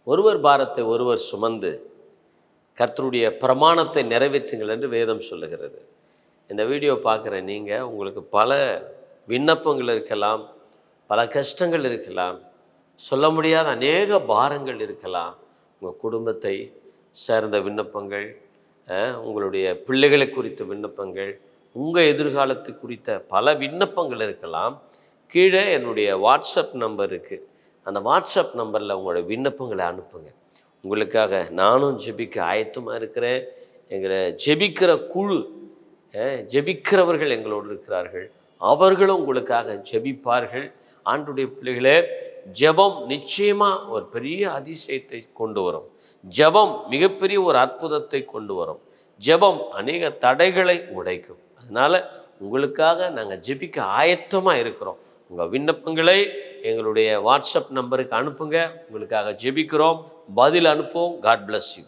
ஒருவர் பாரத்தை ஒருவர் சுமந்து கர்த்தருடைய பிரமாணத்தை நிறைவேற்றுங்கள் என்று வேதம் சொல்லுகிறது. இந்த வீடியோ பார்க்குற நீங்கள், உங்களுக்கு பல விண்ணப்பங்கள் இருக்கலாம், பல கஷ்டங்கள் இருக்கலாம், சொல்ல முடியாத அநேக பாரங்கள் இருக்கலாம். உங்கள் குடும்பத்தை சேர்ந்த விண்ணப்பங்கள், உங்களுடைய பிள்ளைகளை குறித்த விண்ணப்பங்கள், உங்கள் எதிர்காலத்தை குறித்த பல விண்ணப்பங்கள் இருக்கலாம். கீழே என்னுடைய வாட்ஸ்அப் நம்பர் இருக்குது. அந்த வாட்ஸ்அப் நம்பரில் உங்களோட விண்ணப்பங்களை அனுப்புங்க. உங்களுக்காக நானும் ஜெபிக்க ஆயத்தமாக இருக்கிறேன். எங்களை ஜெபிக்கிற குழு, ஜெபிக்கிறவர்கள் எங்களோடு இருக்கிறார்கள். அவர்களும் உங்களுக்காக ஜெபிப்பார்கள். ஆண்டவருடைய பிள்ளைகளே, ஜெபம் நிச்சயமாக ஒரு பெரிய அதிசயத்தை கொண்டு வரும். ஜெபம் மிகப்பெரிய ஒரு அற்புதத்தை கொண்டு வரும். ஜெபம் அநேக தடைகளை உடைக்கும். அதனால் உங்களுக்காக நாங்கள் ஜெபிக்க ஆயத்தமாக இருக்கிறோம். உங்கள் விண்ணப்பங்களை எங்களுடைய வாட்ஸ்அப் நம்பருக்கு அனுப்புங்க. உங்களுக்காக ஜெபிக்கிறோம். பதில் அனுப்புவோம். God bless you.